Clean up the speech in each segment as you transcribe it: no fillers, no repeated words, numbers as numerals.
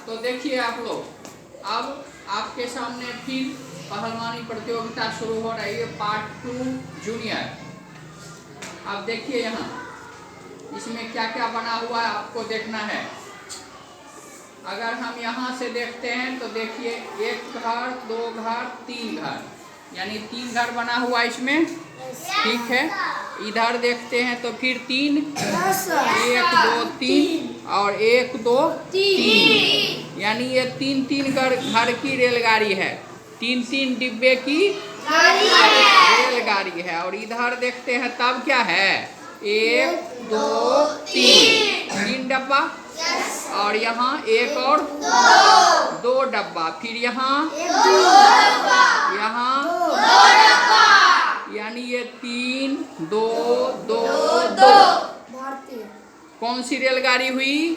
तो देखिए आप लोग, अब आपके सामने फिर पहलवानी प्रतियोगिता शुरू हो रही है, पार्ट 2 जूनियर। अब देखिए यहाँ इसमें क्या क्या बना हुआ है आपको देखना है। अगर हम यहाँ से देखते हैं तो देखिए 1 घर 2 घर 3 घर, यानी 3 घर बना हुआ इसमें, ठीक है। इधर देखते हैं तो फिर 3, 1 2 3 और 1 2 3, यानी ये 3 घर की रेलगाड़ी है, 3 डिब्बे की रेलगाड़ी है। और इधर देखते हैं तब क्या है, 1 2 3 डब्बा, और यहाँ 1 और 2 डब्बा, फिर यहाँ यानी ये 3 2 2 2। कौन सी रेलगाड़ी हुई?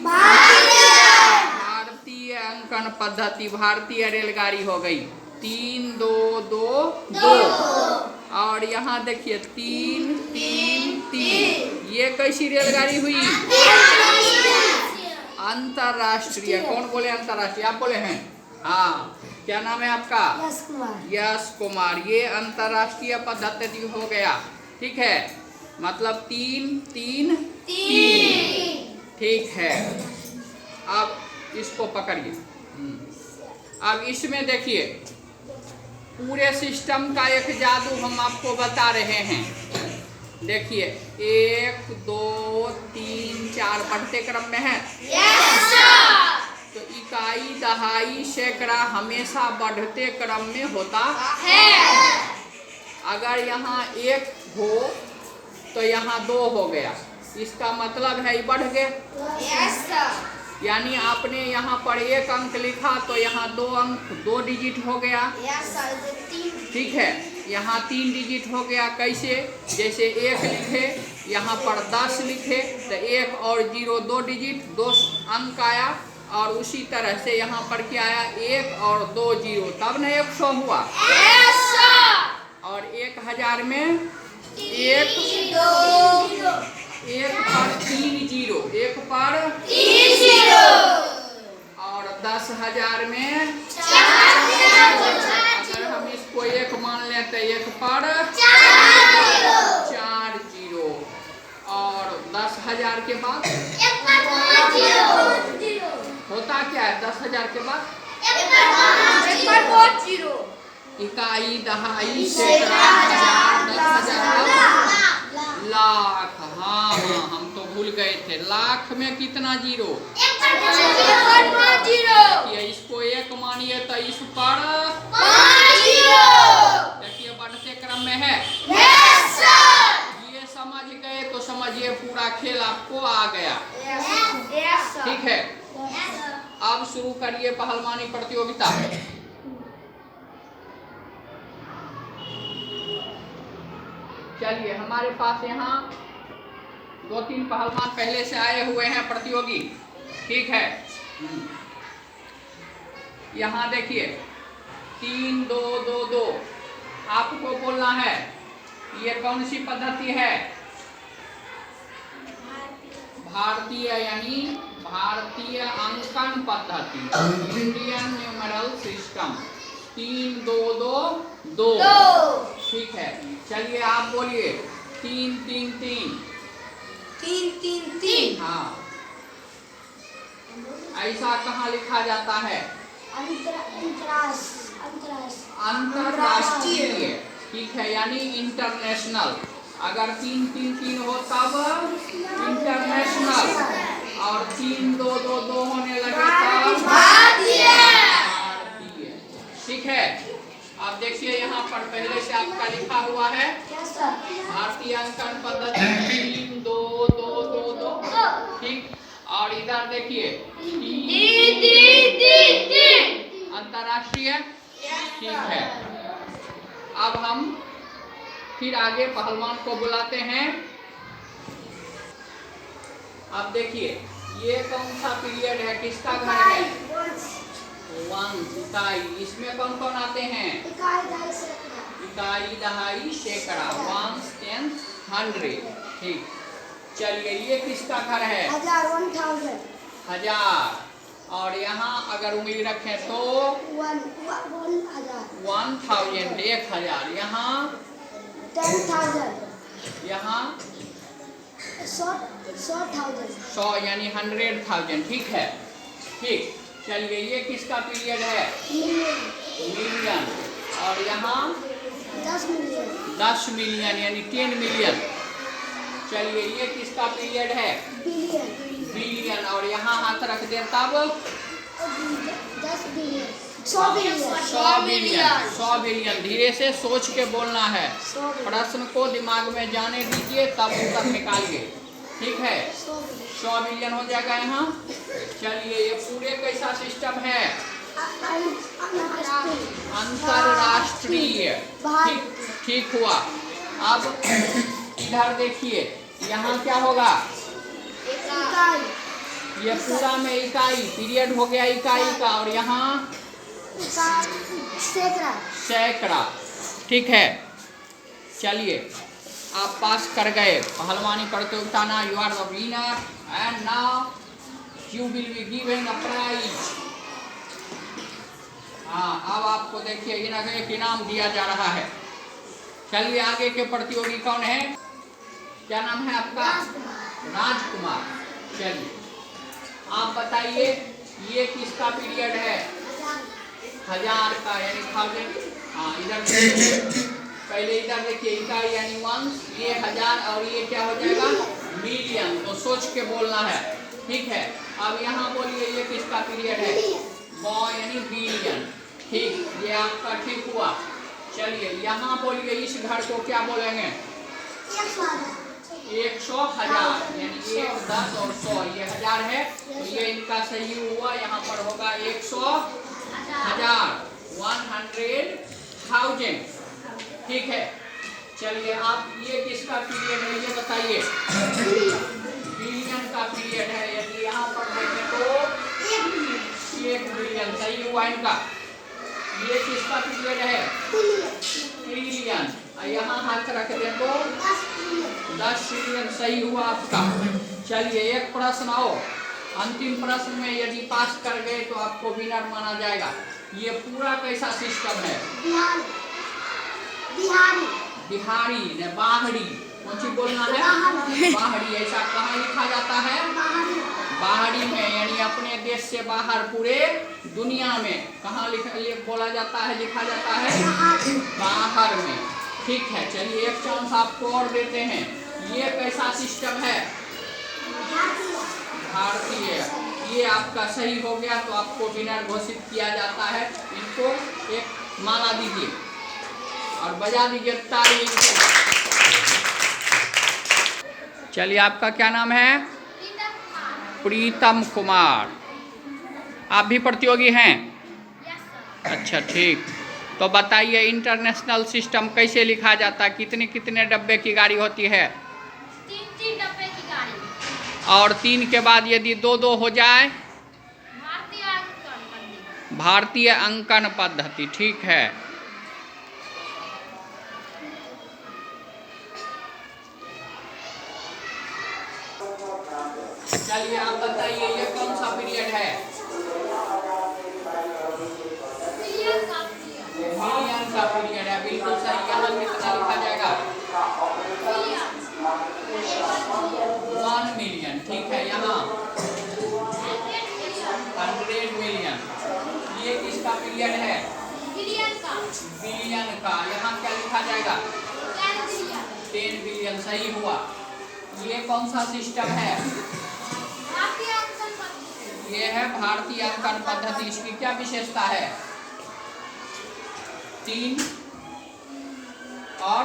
भारतीय अंकन पद्धति, भारतीय रेलगाड़ी हो गई। 3 2 2 2। और यहाँ देखिए 3 3 3, ये कैसी रेलगाड़ी हुई? अंतरराष्ट्रीय। कौन बोले अंतरराष्ट्रीय? आप बोले हैं? हाँ, क्या नाम है आपका? यश कुमार। ये अंतरराष्ट्रीय पद्धति हो गया, ठीक है। मतलब 3 3 3, ठीक है। अब इसको पकड़िए। अब इसमें देखिए पूरे सिस्टम का एक जादू हम आपको बता रहे हैं। देखिए 1 2 3 4 बढ़ते क्रम में है। तो इकाई दहाई सैकड़ा हमेशा बढ़ते क्रम में होता है। अगर यहाँ 1 हो तो यहाँ 2 हो गया, इसका मतलब है ये बढ़ गया। यानी आपने यहाँ पर 1 अंक लिखा तो यहाँ 2 अंक 2 डिजिट हो गया, ठीक है। यहाँ 3 डिजिट हो गया। कैसे? जैसे 1 लिखे, यहाँ पर 10 लिखे तो 1 और 0 2 डिजिट 2 अंक आया। और उसी तरह से यहाँ पर क्या आया, 1 और 2 0, तब न 100 हुआ। और 1000 में 1 पर 3 0, 1 पर 3 0। और 10,000 में 4, अगर हम इसको 1 मान लें तो 1 पर 4 0। और 10,000 के बाद होता क्या है? 10,000 के बाद इकाई दहाई सैकड़ा हजार 10,000 लाख। हाँ, हम तो भूल गए थे। लाख में कितना 0? इसको 1 मानिए तो इस पर 5 0। देखिए बढ़ते क्रम में है। ये समझ गए तो समझिए पूरा खेल आपको आ गया, ठीक है। अब शुरू करिए पहलवानी प्रतियोगिता। चलिए, हमारे पास यहाँ 2-3 पहलवान पहले से आए हुए हैं प्रतियोगी, ठीक है। यहाँ देखिए 3 2 2 2, आपको बोलना है ये कौन सी पद्धति है? भारतीय, यानी भारतीय अंकन पद्धति, इंडियन न्यूमेरल सिस्टम। 3 2 2 2, ठीक है। चलिए आप बोलिए 3 3 3 3 3 3। हाँ, ऐसा कहाँ लिखा जाता है? अंतरराष्ट्रीय, ठीक है, यानी इंटरनेशनल। अगर 3 3 3 हो तब इंटरनेशनल, और 3 2 2 2 होने लगे तब भारतीय, ठीक है। आप देखिए यहाँ पर पहले से आपका लिखा हुआ है भारतीय अंकन पद्धति 3 2 2 2 2, ठीक। और इधर देखिए अंतरराष्ट्रीय, ठीक है। अब हम फिर आगे पहलवान को बुलाते हैं। अब देखिए ये कौन सा पीरियड है, किसका घर है? 1 इकाई। इसमें कौन कौन आते हैं? इकाई दहाई सैकड़ा, 1 10 100, ठीक। चलिए ये किसका घर है? 1000 1000। 1000। और यहाँ अगर उंगली रखें तो 1000 1000। यहाँ 10,000। यहाँ 100 यानी 100,000। ठीक है, ठीक। चलिए ये किसका पीरियड है? मिलियन। और यहाँ 10 मिलियन। 10 मिलियन यानी 10 मिलियन। चलिए ये किसका पीरियड है? बिलियन। और यहाँ हाथ रख दें तब 10 बिलियन। 100 बिलियन। 100 बिलियन। धीरे से सोच के बोलना है, प्रश्न को दिमाग में जाने दीजिए तब उत्तर निकालिए। ठीक है, 100 बिलियन हो जाएगा यहाँ। चलिए ये पूरे कैसा सिस्टम है? अंतरराष्ट्रीय। ठीक हुआ। अब इधर देखिए, यहाँ क्या होगा? ये पूरा में इकाई, पीरियड हो गया इकाई का। और यहाँ सैकड़ा। ठीक है, चलिए आप पास कर गए पहलवानी प्रतियोगिता ना। You are the winner and now you will be given a prize. हाँ, अब आपको देखिए एक इनाम दिया जा रहा है। चलिए आगे के प्रतियोगी कौन है? क्या नाम है आपका? राजकुमार। चलिए आप बताइए ये किसका पीरियड है? 1000 का यानी 1000। हाँ इधर पहले इधर देखिए इकाई यानी 1, ये 1000 और ये क्या हो जाएगा? मिलियन। तो सोच के बोलना है। ठीक है, अब यहाँ बोलिए ये किसका पीरियड है? यानी बिलियन। ठीक, ये आपका ठीक हुआ। चलिए यहाँ बोलिए इस घर को क्या बोलेंगे? 100 1000 यानी 1 10 और 100 ये 1000 है। तो ये इनका सही हुआ। यहाँ पर होगा 100 1000 100,000। ठीक है, चलिए आप ये किसका पीरियड है ये बताइए? बिलियन का पीरियड है। यदि यहाँ पर देखें तो 1 बिलियन सही हुआ इनका। ये किसका पीरियड है? ट्रिलियन। यहाँ हाथ रख दें तो 10 ट्रिलियन सही हुआ आपका। चलिए एक प्रश्न और, अंतिम प्रश्न में यदि पास कर गए तो आपको विनर माना जाएगा। ये पूरा कैसा सिस्टम है? बिहारी ने बाहरी। कौन सी बोलना है? बाहरी। ऐसा कहाँ लिखा जाता है? बाहरी में यानी अपने देश से बाहर पूरे दुनिया में। कहाँ बोला जाता है, लिखा जाता है? बाहर में। ठीक है, चलिए एक चांस आपको और देते हैं। ये कैसा सिस्टम है? भारतीय। ये आपका सही हो गया तो आपको विनर घोषित किया जाता है। इनको एक माला दीजिए और बजा दीजिए ताली। चलिए आपका क्या नाम है? प्रीतम कुमार। आप भी प्रतियोगी हैं? अच्छा ठीक। तो बताइए इंटरनेशनल सिस्टम कैसे लिखा जाता है? कितने कितने डब्बे की गाड़ी होती है? 3 डब्बे की गाड़ी। और 3 के बाद यदि 2-2 हो जाए? भारतीय अंकन पद्धति। ठीक है, चलिए आप बताइए ये कौन सा पीरियड है? मिलियन का पीरियड है। बिल्कुल सही। यहाँ कितना लिखा जाएगा? 1 मिलियन। ठीक है, यहाँ 100 मिलियन। ये किसका पीरियड है? बिलियन का। यहाँ क्या लिखा जाएगा? 10 बिलियन सही हुआ। ये कौन सा सिस्टम है? ये है भारतीय अंकन पद्धति। इसकी क्या विशेषता है? 3 और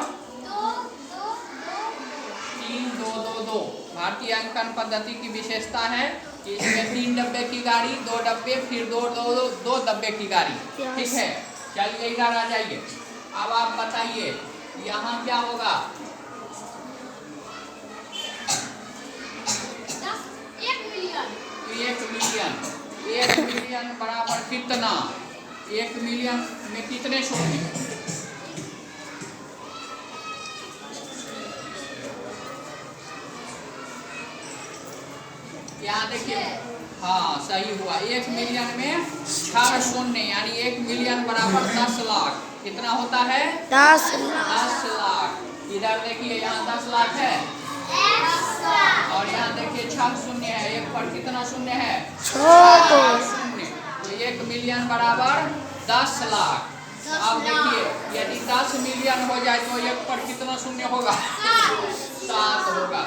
3 2 2 2। भारतीय अंकन पद्धति की विशेषता है कि इसमें 3 डब्बे की गाड़ी, 2 डब्बे, फिर 2 डब्बे की गाड़ी। ठीक है, चलिए इधर आ जाइए। अब आप बताइए यहाँ क्या होगा? 1 मिलियन। 1 मिलियन बराबर कितना? 1 मिलियन में कितने शून्य? यहाँ देखिए हाँ सही हुआ। 1 मिलियन में 6 शून्य यानी 1 मिलियन बराबर 10 लाख। कितना होता है? 10 10 लाख। इधर देखिए यहाँ 10 लाख है और यहाँ देखिए 6 शून्य है। एक पर कितना शून्य है? 6 शून्य। तो 1 मिलियन बराबर 10 लाख। अब देखिए यदि 10 मिलियन हो जाए तो एक पर कितना शून्य होगा? 7 होगा।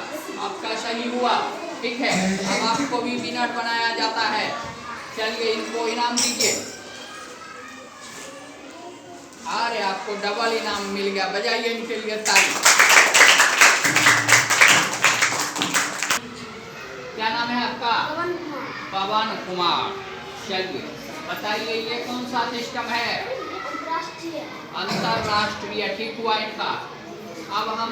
आपका सही हुआ। ठीक है, अब आपको भी मिनट बनाया जाता है। चलिए इनको इनाम दीजिए। अरे आपको डबल इनाम मिल गया, बजाइए इनके लिए ताली। क्या नाम है आपका? पवन कुमार। चलिए बताइए ये कौन सा सिस्टम है? अंतरराष्ट्रीय। ठीक हुआ इनका। अब हम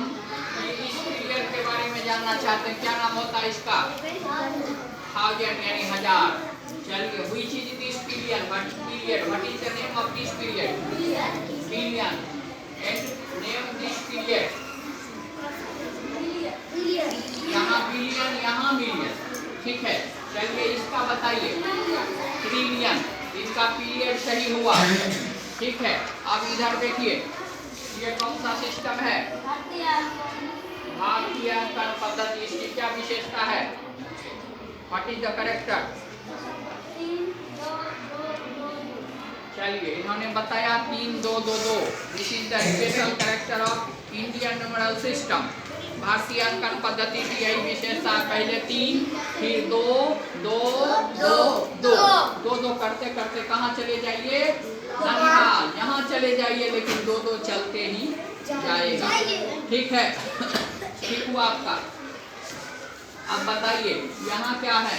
इस पीरियड के बारे में जानना चाहते हैं। क्या नाम होता है इसका? 1000 यानी 1000। चलिए which is this period? What is the name of this period? Billion. And name this period. यहाँ बिलियन यहाँ मिलियन। ठीक है, चलिए इसका बताइए। ट्रिलियन। इसका पीरियड सही हुआ। ठीक है, अब इधर देखिए ये कौन सा सिस्टम है? भारतीय अंकन पद्धति। इसकी क्या विशेषता है? What is the character? चलिए इन्होंने बताया 3 2 2 2। This is the special character of Indian numeral system. भारतीय अंकन पद्धति की यही विशेषता है। पहले 3 फिर 2 2 2 2 2 2 करते करते कहाँ चले जाइए? ननिहाल। यहाँ चले जाइए, लेकिन 2 2 चलते ही जाएगा। ठीक है, ठीक हुआ आपका। अब बताइए यहाँ क्या है?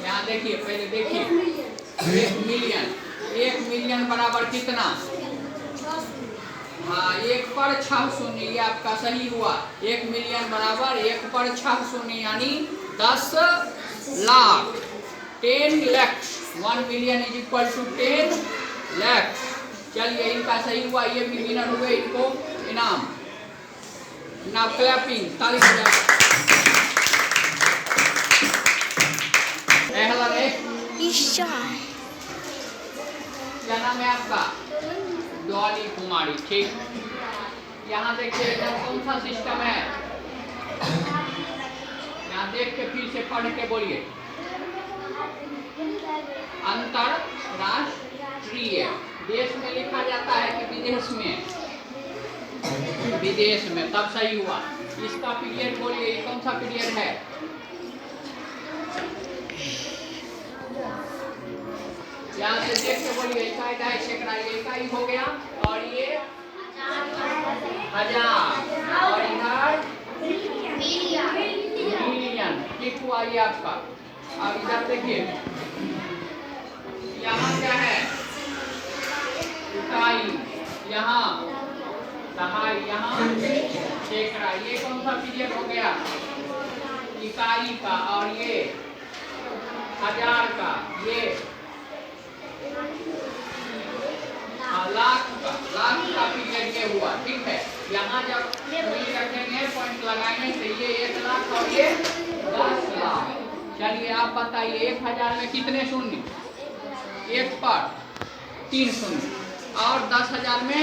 यहाँ देखिए, पहले देखिए 1 मिलियन। 1 मिलियन बराबर कितना? हाँ, 1 पर 6 शून्य। ये आपका सही हुआ। 1 मिलियन बराबर 1 पर 6 शून्य यानी 10 lakh. 10 lakhs। 1 million is equal to 10 lakhs। चलिए इनका सही हुआ। ये भी विनर हुए, इनको इनाम। नाउ क्लैपिंग, ताली बजाओ। क्या नाम है आपका? डॉली कुमारी। ठीक, यहाँ देखिए इधर कौन सा सिस्टम है? यहाँ देख के फिर से पढ़ के बोलिए। अंतरराष्ट्रीय। देश में लिखा जाता है कि विदेश में? विदेश में, तब सही हुआ। इसका पीरियड बोलिए, ये कौन सा पीरियड है? यहाँ से देख के बोलिए। इकाई ढाई सैकड़ा, ये इकाई हो गया और ये 1000 और इधर मिलियन। ठीक हुआ ये आपका। अब इधर देखिए यहाँ क्या है? इकाई, यहाँ दहाई, यहाँ सैकड़ा। ये कौन सा पीरियड हो गया? इकाई का। और ये 1000 का, ये लाख का पीरियड ये हुआ। ठीक है, यहाँ जब रखेंगे पॉइंट लगाएंगे तो ये 1 लाख और ये 10 लाख। चलिए आप बताइए 1000 में कितने शून्य? 1 पर 3 शून्य। और 10,000 में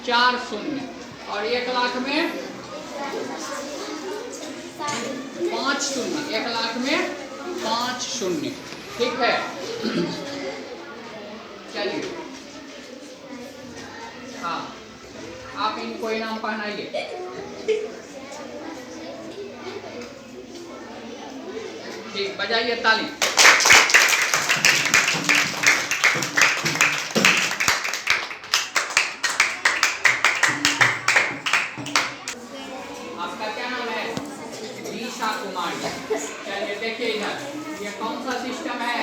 4 शून्य। और 1 लाख में 5 शून्य। 1 लाख में 5 शून्य। ठीक है, चलिए हाँ, आप इनको इनाम पहनाइए। ठीक, बजाइए ताली। आपका क्या नाम है? ईशा कुमारी। चलिए देखिए इधर ये कौन सा सिस्टम है?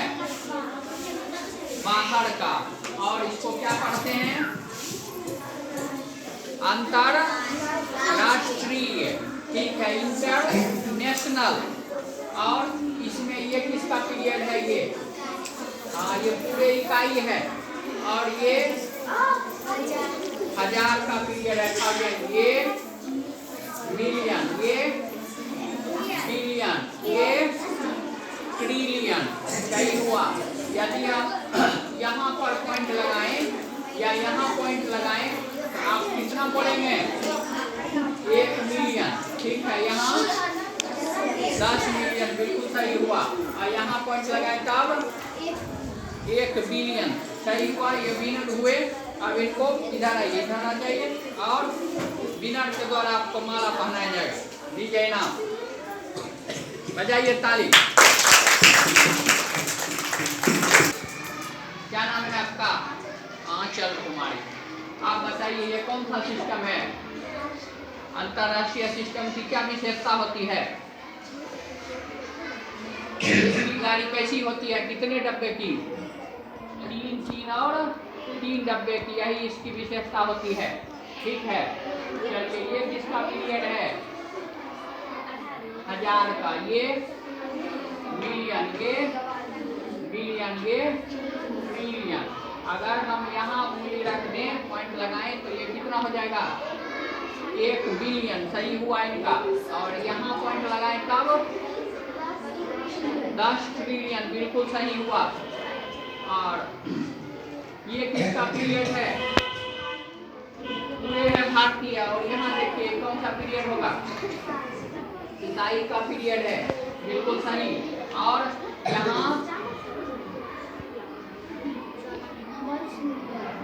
बाहर का। और इसको क्या पढ़ते हैं? अंतरराष्ट्रीय। ठीक है, इंटरनेशनल। और इसमें ये किसका पीरियड है? ये हाँ, ये पूरे इकाई है। और ये 1000 का पीरियड है। ये बिलियन, ये बिलियन, ये ट्रिलियन। सही हुआ। यदि आप यहाँ पर पॉइंट लगाएं या यहाँ पॉइंट लगाएं तो आप कितना बोलेंगे? 1 मिलियन। ठीक है, यहाँ 10 मिलियन, बिल्कुल सही हुआ। और यहाँ पॉइंट लगाएं तब 1 बिलियन। सही हुआ। ये विनर हुए। अब इनको इधर आइए, इधर आ जाइए और विनर के द्वारा आपको माला पहनाया जाएगा। दीजिए इनाम, बजाइए ताली। क्या नाम है आपका? आंचल कुमारी। आप बताइए ये कौन सा सिस्टम है? अंतरराष्ट्रीय सिस्टम की क्या विशेषता होती है? इसकी गाड़ी कैसी होती है? कितने डब्बे की? 3 और 3 डब्बे की, यही इसकी विशेषता होती है। ठीक है, चलिए ये किसका पीरियड है? 1000 का। ये मिलियन, ये बिलियन, ये ट्रिलियन। अगर हम यहाँ उंगली रख दें, पॉइंट लगाएं तो ये कितना हो जाएगा? 1 बिलियन। सही हुआ इनका। और यहाँ पॉइंट लगाएं तब 10 ट्रिलियन, बिल्कुल सही हुआ। और ये किसका पीरियड है? पूरे है भारतीय। और यहाँ देखिए कौन सा पीरियड होगा? ईसाई का पीरियड है, बिल्कुल सही। और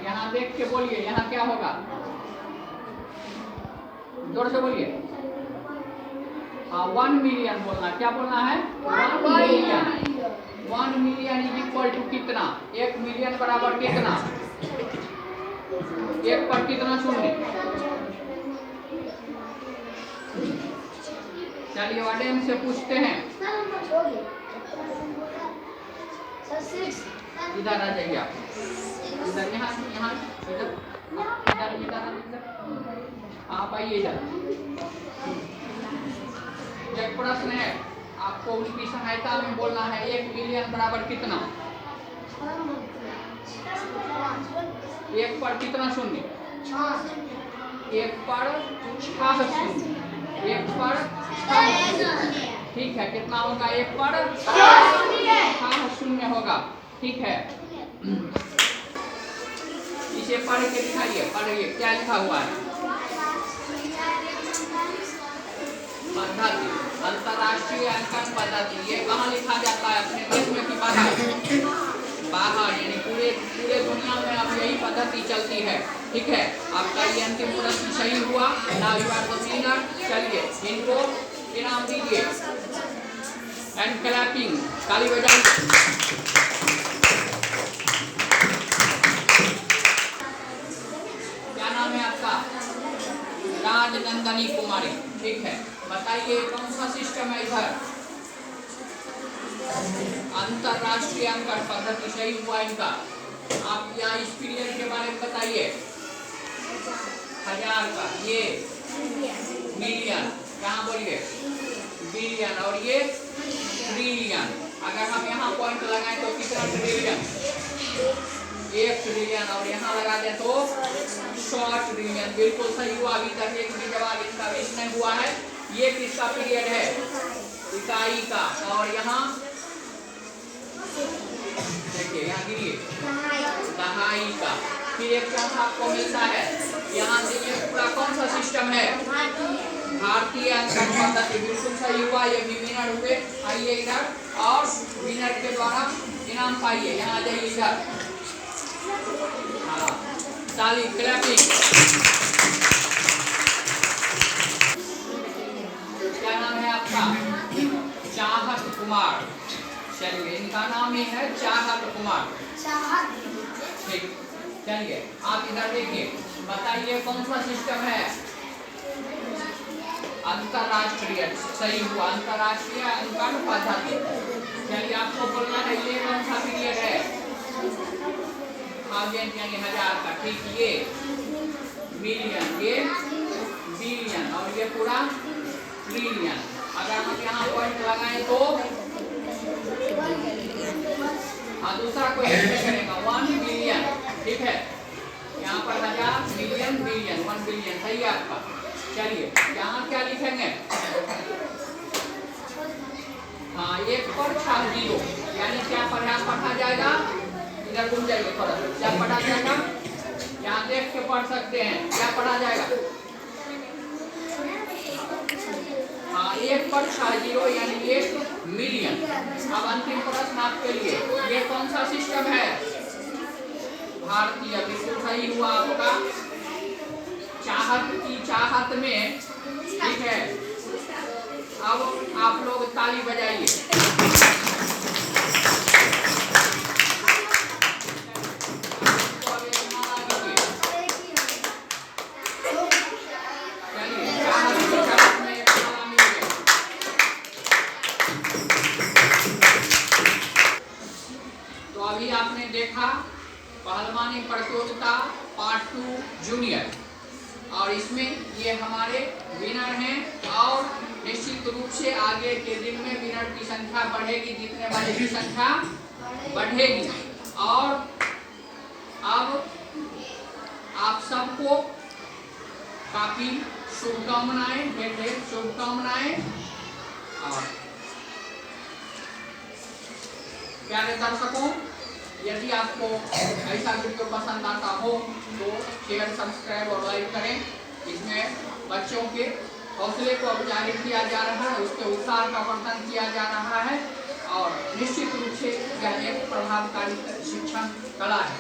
यहाँ देख के बोलिए, यहाँ क्या होगा? जोर से बोलिए। 1 मिलियन बोलना। क्या बोलना है? 1 million. 1 million is equal to कितना? 1 मिलियन बराबर कितना? 1 पर कितना शून्य? चलिए ऑडियंस से पूछते हैं। इधर आ जाइए आप। इधर, यहाँ यहाँ इधर इधर इधर आप आइए इधर। एक प्रश्न है, आपको उसकी सहायता में बोलना है। 1 मिलियन बराबर कितना? 1 पर कितना शून्य? 1 पर 6 शून्य। 1 पर 6 शून्य। ठीक है, कितना होगा? 1 पर 6 शून्य होगा। ठीक है, इसे पढ़ के दिखाइए। पढ़िए, क्या लिखा हुआ है? पद्धति, अंतरराष्ट्रीय अंकन पद्धति। ये कहाँ लिखा जाता है? अपने देश में कि बाहर? बाहर, यानी पूरे दुनिया में अब यही पद्धति चलती है। ठीक है, आपका ये अंतिम प्रश्न सही हुआ। Now you are the winner. चलिए इनको इनाम दीजिए। एंड क्लैपिंग, ताली बजाइए। क्या नाम है आपका? राजनंदनी कुमारी। ठीक है, बताइए कौन सा सिस्टम है इधर? अंतरराष्ट्रीय अंकन पद्धति। सही हुआ इनका। आप यहाँ इस पीरियड के बारे में बताइए। 1000 का। ये मिलियन, कहाँ बोलिए? बिलियन। और ये ट्रिलियन। अगर हम यहाँ पॉइंट लगाएं तो कितना ट्रिलियन? 1 ट्रिलियन। और यहाँ लगा दें तो 100 ट्रिलियन। बिल्कुल सही हुआ। अभी तक एक भी जवाब इसका मिस नहीं हुआ है। ये किसका पीरियड है? ईसाई का। और यहाँ देखिए, यहाँ गिरिए, दहाई का। फिर एक कौन सा आपको मिलता है? यहाँ से ये पूरा कौन सा सिस्टम है? भारतीय अंकन पद्धति। बिल्कुल सही हुआ। ये भी विनर हुए। आइए इधर और विनर के द्वारा इनाम पाइए। यहाँ जाइए इधर। हाँ, ताली, क्लैपिंग। क्या नाम है आपका? चाहत कुमार। चलिए इनका नाम ही है चाहत कुमार। ठीक, चलिए आप इधर देखिए। बताइए कौन सा सिस्टम है? अंतरराष्ट्रीय। सही हुआ, अंतरराष्ट्रीय अंकन पद्धति। चलिए आपको बोलना है ये कौन सा पीरियड है? यानी 1000 का। ठीक, ये मिलियन, ये बिलियन। और ये पूरा ट्रिलियन। अगर हम यहाँ पॉइंट लगाएं तो दूसरा कोई करेगा 1 बिलियन। ठीक है, यहाँ पर 1000, मिलियन, बिलियन, 1 बिलियन। सही है आपका। चलिए यहाँ क्या लिखेंगे? हाँ, 1 पर 6 जीरो, यानी क्या पढ़ा जाएगा? इधर घूम जाइए थोड़ा सा, क्या पढ़ा जाएगा? यहाँ देख के पढ़ सकते हैं, क्या पढ़ा जाएगा? हाँ, 1 पर 6 जीरो यानी 1 मिलियन। अब अंतिम प्रश्न आपके लिए, ये कौन सा सिस्टम है? भारतीय। बिल्कुल सही हुआ आपका। चाहत की चाहत में, ठीक है। अब आप लोग ताली बजाइए। तो अभी आपने देखा पहलवानी प्रतियोगिता पार्ट 2 जूनियर, और इसमें ये हमारे विनर हैं। और निश्चित रूप से आगे के दिन में विनर की संख्या बढ़ेगी, जीतने वाले की संख्या बढ़ेगी। और अब आप सबको काफी शुभकामनाएं, ढेर शुभकामनाएं। और प्यारे दर्शकों, यदि आपको ऐसा वीडियो पसंद आता हो तो शेयर, सब्सक्राइब और लाइक करें। इसमें बच्चों के हौसले को जाहिर किया जा रहा है, उसके उत्साह का वर्धन किया जा रहा है, और निश्चित रूप से यह एक प्रभावकारी शिक्षण कला है।